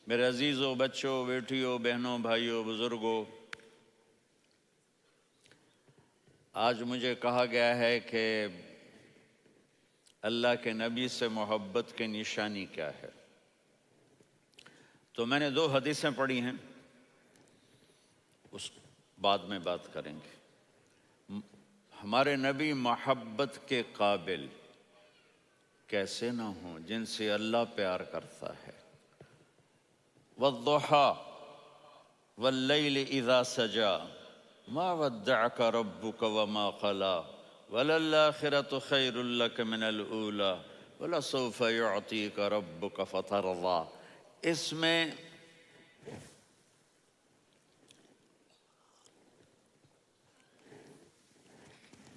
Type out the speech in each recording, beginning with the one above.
میرے عزیزوں، بچوں، بیٹیوں، بہنوں، بھائیوں، بزرگوں، آج مجھے کہا گیا ہے کہ اللہ کے نبی سے محبت کی نشانی کیا ہے۔ تو میں نے 2 حدیثیں پڑھی ہیں، اس بعد میں بات کریں گے۔ ہمارے نبی محبت کے قابل کیسے نہ ہوں جن سے اللہ پیار کرتا ہے۔ والضحى واللیل اذا سجا ما ودعك ربك وما قلى وللآخرة خیر لك من الأولى ولسوف يعطيك ربك فترضى۔ اس میں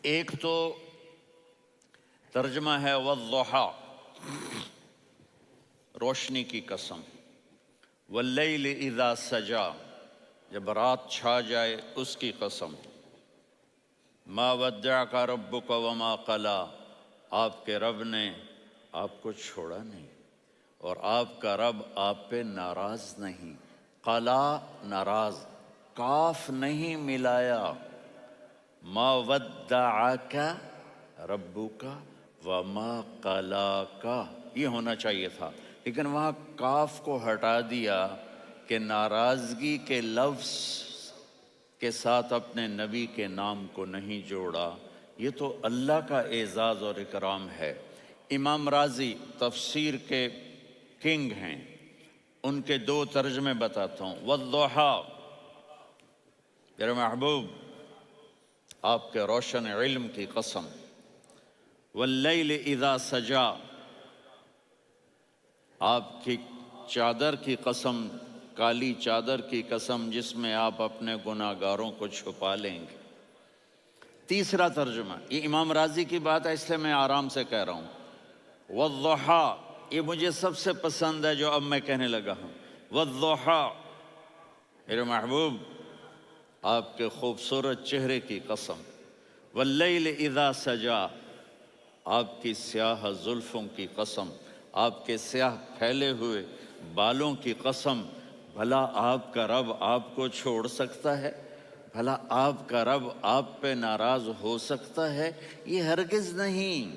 ایک تو ترجمہ ہے والضحى، روشنی کی قسم، واللیل اذا سجا، جب رات چھا جائے اس کی قسم، ما ودعک ربک وما قلی، آپ کے رب نے آپ کو چھوڑا نہیں اور آپ کا رب آپ پہ ناراض نہیں۔ قلا ناراض، کاف نہیں ملایا۔ ما ودعک ربک وما قلاک، یہ ہونا چاہیے تھا، لیکن وہاں کاف کو ہٹا دیا کہ ناراضگی کے لفظ کے ساتھ اپنے نبی کے نام کو نہیں جوڑا۔ یہ تو اللہ کا اعزاز اور اکرام ہے۔ امام رازی تفسیر کے کنگ ہیں، ان کے 2 ترجمے بتاتا ہوں۔ والضحیٰ، میرے محبوب آپ کے روشن علم کی قسم، واللیل اذا سجا، آپ کی چادر کی قسم، کالی چادر کی قسم جس میں آپ اپنے گناہگاروں کو چھپا لیں گے۔ تیسرا ترجمہ، یہ امام راضی کی بات ہے اس لیے میں آرام سے کہہ رہا ہوں۔ والضحیٰ، یہ مجھے سب سے پسند ہے جو اب میں کہنے لگا ہوں۔ والضحیٰ، میرے محبوب آپ کے خوبصورت چہرے کی قسم، واللیل اذا سجا، آپ کی سیاہ زلفوں کی قسم، آپ کے سیاہ پھیلے ہوئے بالوں کی قسم۔ بھلا آپ کا رب آپ کو چھوڑ سکتا ہے؟ بھلا آپ کا رب آپ پہ ناراض ہو سکتا ہے؟ یہ ہرگز نہیں۔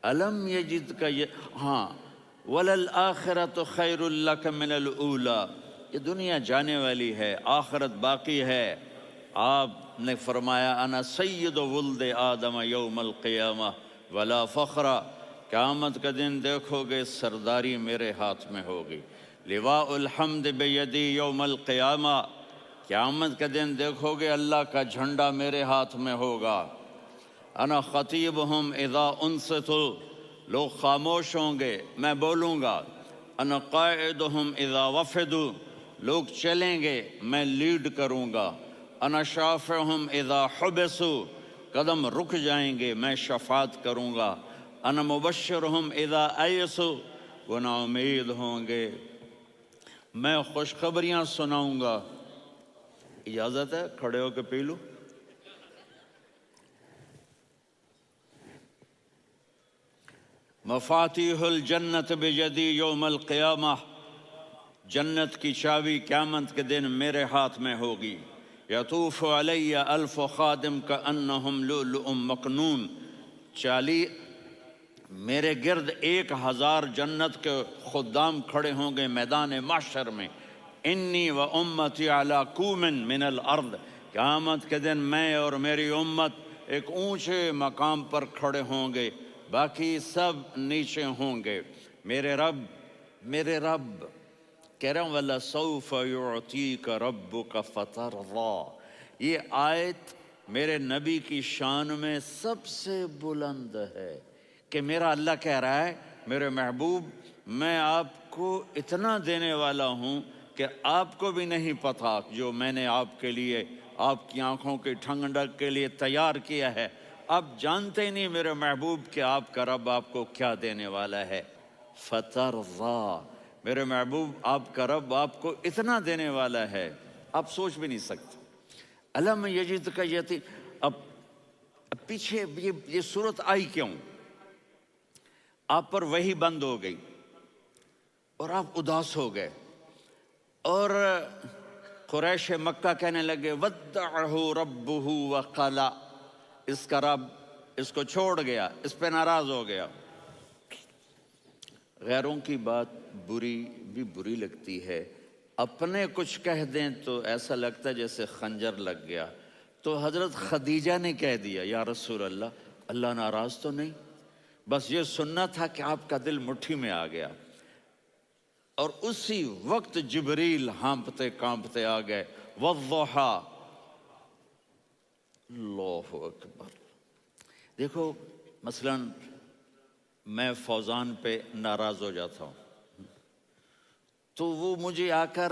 الم یجد کا ہاں، وَلَلْآخِرَةُ خَيْرٌ لَكَ مِنَ الْأُولَى، یہ دنیا جانے والی ہے، آخرت باقی ہے۔ آپ نے فرمایا انا سید ولد آدم یوم القیامہ ولا فخر، قیامت کا دن دیکھو گے سرداری میرے ہاتھ میں ہوگی۔ لواء الحمد بیدی یوم القیامہ، قیامت کا دن دیکھو گے اللہ کا جھنڈا میرے ہاتھ میں ہوگا۔ انا خطیبہم اذا انصتوا، لوگ خاموش ہوں گے میں بولوں گا۔ انا قائدہم اذا وفدوا، لوگ چلیں گے میں لیڈ کروں گا۔ انا شافعہم اذا حبسوا، قدم رک جائیں گے میں شفاعت کروں گا۔ انا مبشرہم اذا ایسوا، وہ نا امید ہوں گے میں خوشخبریاں سناؤں گا۔ اجازت ہے کھڑے ہو کے پی لوں؟ مفاتیح الجنت بیدی یوم القیامہ، جنت کی چابی قیامت کے دن میرے ہاتھ میں ہوگی۔ یطوف علی الف خادم کانہم لؤلؤ مکنون، میرے گرد 1000 جنت کے خدام کھڑے ہوں گے میدان محشر میں۔ انی و امتی علی کوم من الارض، قیامت کے دن میں اور میری امت ایک اونچے مقام پر کھڑے ہوں گے، باقی سب نیچے ہوں گے۔ میرے رب کہہ رہا ہوں وَلَسَوْفَ يُعْطِيكَ رَبُّكَ فَتَرْضَىٰ، یہ آیت میرے نبی کی شان میں سب سے بلند ہے کہ میرا اللہ کہہ رہا ہے میرے محبوب میں آپ کو اتنا دینے والا ہوں کہ آپ کو بھی نہیں پتا جو میں نے آپ کے لیے، آپ کی آنکھوں کی ٹھنڈک کے لیے تیار کیا ہے۔ آپ جانتے نہیں میرے محبوب کہ آپ کا رب آپ کو کیا دینے والا ہے۔ فَتَرْضَىٰ، میرے محبوب آپ کا رب آپ کو اتنا دینے والا ہے آپ سوچ بھی نہیں سکتے۔ الم یجد کا یتیم، اب پیچھے یہ صورت آئی کیوں؟ آپ پر وحی بند ہو گئی اور آپ اداس ہو گئے۔ اور قریش مکہ کہنے لگے ودعہ ربہ وقلا، اس کا رب اس کو چھوڑ گیا، اس پہ ناراض ہو گیا۔ غیروں کی بات بری بھی بری لگتی ہے، اپنے کچھ کہہ دیں تو ایسا لگتا ہے جیسے خنجر لگ گیا۔ تو حضرت خدیجہ نے کہہ دیا یا رسول اللہ، اللہ ناراض تو نہیں؟ بس یہ سننا تھا کہ آپ کا دل مٹھی میں آ گیا۔ اور اسی وقت جبریل ہانپتے کانپتے آ گئے، والضحیٰ، اللہ اکبر۔ دیکھو مثلا میں فوزان پہ ناراض ہو جاتا ہوں تو وہ مجھے آ کر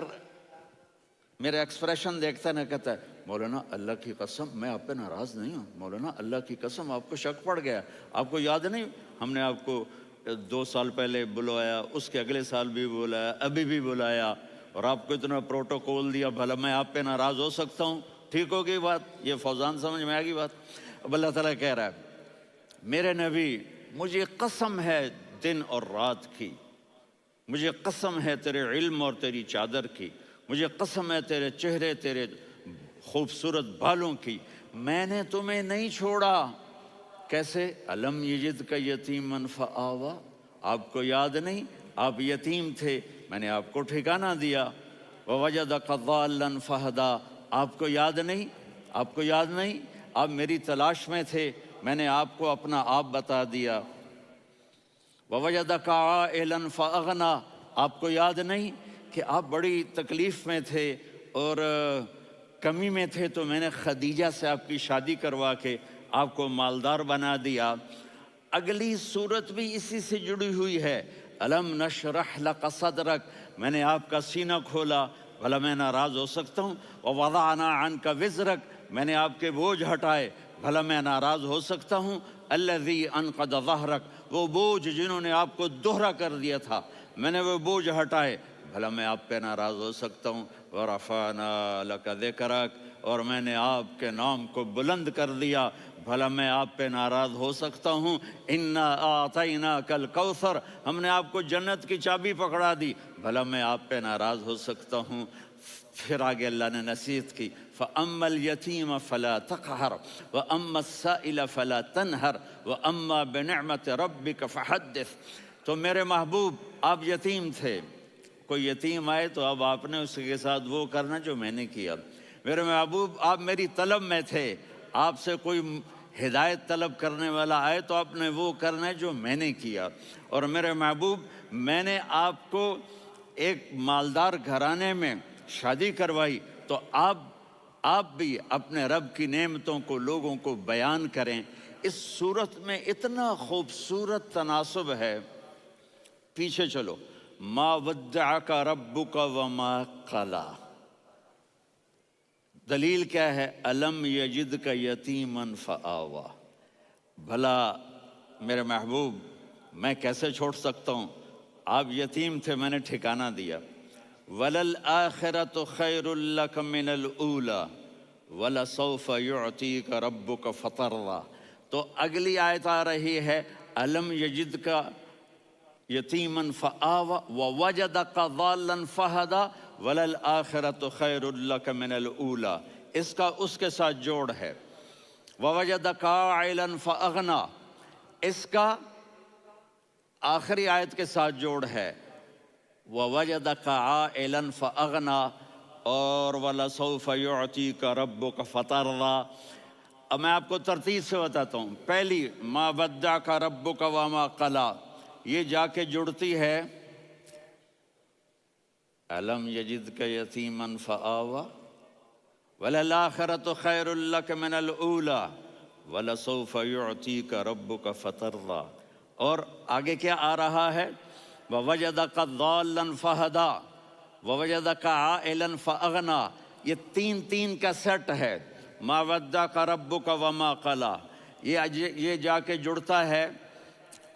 میرا ایکسپریشن دیکھتا نہ کہتا ہے مولانا اللہ کی قسم میں آپ پہ ناراض نہیں ہوں، مولانا اللہ کی قسم آپ کو شک پڑ گیا، آپ کو یاد نہیں ہم نے آپ کو 2 سال پہلے بلوایا، اس کے اگلے سال بھی بلایا، ابھی بھی بلایا، اور آپ کو اتنا پروٹوکول دیا، بھلا میں آپ پہ ناراض ہو سکتا ہوں؟ ٹھیک ہو گئی بات؟ یہ فوزان سمجھ میں آ گئی بات؟ اب اللہ تعالیٰ کہہ رہا ہے میرے نبی مجھے قسم ہے دن اور رات کی، مجھے قسم ہے تیرے علم اور تیری چادر کی، مجھے قسم ہے تیرے چہرے تیرے خوبصورت بالوں کی، میں نے تمہیں نہیں چھوڑا۔ کیسے؟ الم یجد کا یتیمن فآوا، آپ کو یاد نہیں آپ یتیم تھے، میں نے آپ کو ٹھکانہ دیا۔ ووجدک ضالا فہدا، آپ کو یاد نہیں، آپ کو یاد نہیں آپ میری تلاش میں تھے، میں نے آپ کو اپنا آپ بتا دیا۔ ووجدک عائلا فاغنا، آپ کو یاد نہیں کہ آپ بڑی تکلیف میں تھے اور کمی میں تھے تو میں نے خدیجہ سے آپ کی شادی کروا کے آپ کو مالدار بنا دیا۔ اگلی صورت بھی اسی سے جڑی ہوئی ہے، الم نشرح لک صدرک، میں نے آپ کا سینہ کھولا، بھلا میں ناراض ہو سکتا ہوں؟ ووضعنا عنک وزرک، میں نے آپ کے بوجھ ہٹائے، بھلا میں ناراض ہو سکتا ہوں؟ الذی انقض ظہرک، وہ بوجھ جنہوں نے آپ کو دوہرا کر دیا تھا، میں نے وہ بوجھ ہٹائے، بھلا میں آپ پہ ناراض ہو سکتا ہوں؟ ورفعنا لک ذکرک، اور میں نے آپ کے نام کو بلند کر دیا، بھلا میں آپ پہ ناراض ہو سکتا ہوں؟ انا اعطیناک الکوثر، ہم نے آپ کو جنت کی چابی پکڑا دی، بھلا میں آپ پہ ناراض ہو سکتا ہوں؟ پھر آگے اللہ نے نصیحت کی، فَأَمَّا الْيَتِيمَ فَلَا تَقْهَرْ وَأَمَّا السَّائِلَ فَلَا تَنْهَرْ وَأَمَّا بِنِعْمَةِ رَبِّكَ فَحَدِّثْ۔ تو میرے محبوب آپ یتیم تھے، کوئی یتیم آئے تو اب آپ نے اس کے ساتھ وہ کرنا جو میں نے کیا۔ میرے محبوب آپ میری طلب میں تھے، آپ سے کوئی ہدایت طلب کرنے والا آئے تو آپ نے وہ کرنا ہے جو میں نے کیا۔ اور میرے محبوب میں نے آپ کو ایک مالدار گھرانے میں شادی کروائی تو آپ بھی اپنے رب کی نعمتوں کو لوگوں کو بیان کریں۔ اس صورت میں اتنا خوبصورت تناسب ہے، پیچھے چلو، ما ودعک ربک وما قلی، دلیل کیا ہے؟ الم یجدک یتیما فآوا، بھلا میرے محبوب میں کیسے چھوڑ سکتا ہوں؟ آپ یتیم تھے، میں نے ٹھکانہ دیا۔ وَلَلْآخِرَةُ خَيْرٌ لَكَ مِنَ الْأُولَى وَلَسَوْفَ يُعْطِيكَ رَبُّكَ فَتَرْضَىٰ۔ تو اگلی آیت آ رہی ہے الم یجدک یتیما فآوا ووجدک ضالا فہدا وَلَلْآخِرَةُ خَيْرٌ لَكَ مِنَ الْأُولَى، اس کا اس کے ساتھ جوڑ ہے۔ وَوَجَدَكَ عَائِلًا فَأَغْنَىٰ، اس کا آخری آیت کے ساتھ جوڑ ہے، وَوَجَدَكَ عَائِلًا فَأَغْنَىٰ اور وَلَسَوْفَ يُعْطِيكَ رَبُّكَ فَتَرْضَىٰ۔ اب میں آپ کو ترتیب سے بتاتا ہوں۔ پہلی مَا وَدَّعَكَ رَبُّكَ وَمَا قَلَىٰ، یہ جا کے جڑتی ہے أَلَمْ يَجِدْكَ يَتِيمًا فَآوَىٰ وَلَلْآخِرَةُ خَيْرٌ لَكَ مِنَ الْأُولَىٰ وَلَسَوْفَ يُعْطِيكَ رَبُّكَ فَتَرْضَىٰ۔ اور آگے کیا آ رہا ہے؟ وَوَجَدَكَ ضَالًّا فَهَدَىٰ وَوَجَدَكَ عَائِلًا فَأَغْنَىٰ، یہ تین کا سیٹ ہے۔ مَا وَدَّعَكَ رَبُّكَ وَمَا قَلَىٰ، یہ جا کے جڑتا ہے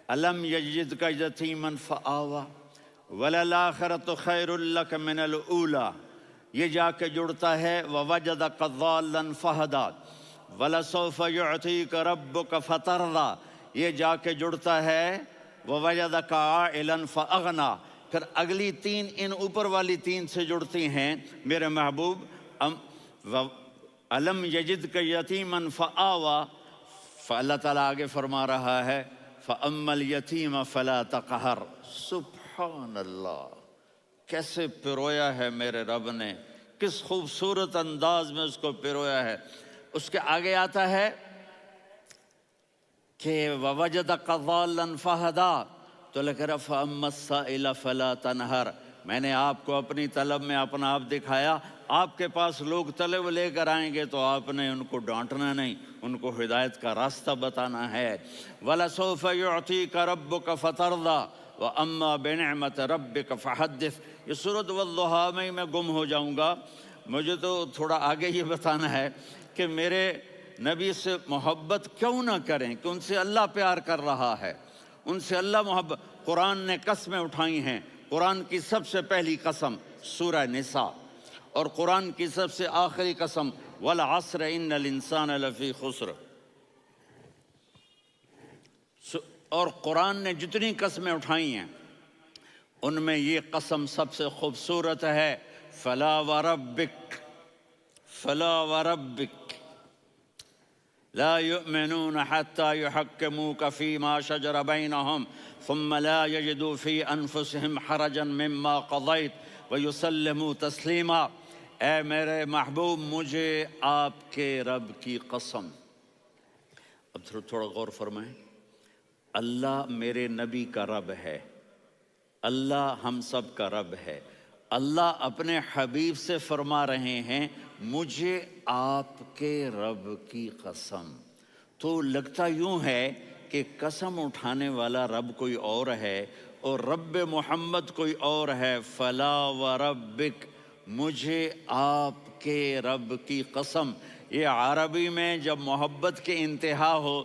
أَلَمْ يَجِدْكَ يَتِيمًا فَآوَىٰ وَلَلْآخِرَةُ خَيْرٌ لَكَ مِنَ الْأُولَىٰ، یہ جا کے جڑتا ہے وَوَجَدَكَ ضَالًّا فَهَدَىٰ وَلَسَوْفَ يُعْطِيكَ رَبُّكَ فَتَرْضَىٰ، یہ جا کے جڑتا ہے وَوَجَدَكَ عَائِلًا فَأَغْنَىٰ، پھر اگلی تین ان اوپر والی تین سے جڑتی ہیں، میرے محبوب علم یجد کا یتیمن فآوا، اللہ تعالیٰ آگے فرما رہا ہے فَأَمَّا الْيَتِيمَ فَلَا تَقْهَرْ۔ سبحان اللہ، کیسے پرویا ہے میرے رب نے، کس خوبصورت انداز میں اس کو پرویا ہے۔ اس کے آگے آتا ہے کہ وَوَجَدَكَ ضَالًّا فَهَدَىٰ، تو لکھ رہا فَأَمَّا السَّائِلَ فَلَا تَنْهَرْ، میں نے آپ کو اپنی طلب میں اپنا آپ دکھایا، آپ کے پاس لوگ طلب لے کر آئیں گے تو آپ نے ان کو ڈانٹنا نہیں، ان کو ہدایت کا راستہ بتانا ہے۔ وَلَسَوْفَ يُعْطِيكَ رَبُّكَ فَتَرْضَىٰ وَأَمَّا بِنِعْمَةِ رَبِّكَ فَحَدِّثْ۔ یہ سورۃ والضحیٰ میں گم ہو جاؤں گا، مجھے تو تھوڑا آگے یہ بتانا ہے کہ میرے نبی سے محبت کیوں نہ کریں، کہ ان سے اللہ پیار کر رہا ہے، ان سے اللہ محبت۔ قرآن نے قسمیں اٹھائی ہیں، قرآن کی سب سے پہلی قسم سورہ نساء، اور قرآن کی سب سے آخری قسم والعصر ان الانسان لفی خسر۔ اور قرآن نے جتنی قسمیں اٹھائی ہیں ان میں یہ قسم سب سے خوبصورت ہے، فلا وربک، فلا وربک لا يؤمنون حتى يحكموك فيما شجر بينهم ثم لا يجدوا في انفسهم حرجا مما قضيت ويسلموا تسلیما۔ اے میرے محبوب، مجھے آپ کے رب کی قسم۔ اب تھوڑا غور فرمائیں، اللہ میرے نبی کا رب ہے، اللہ ہم سب کا رب ہے، اللہ اپنے حبیب سے فرما رہے ہیں مجھے آپ کے رب کی قسم۔ تو لگتا یوں ہے کہ قسم اٹھانے والا رب کوئی اور ہے اور رب محمد کوئی اور ہے۔ فلا وربک، مجھے آپ کے رب کی قسم۔ یہ عربی میں جب محبت کی انتہا ہو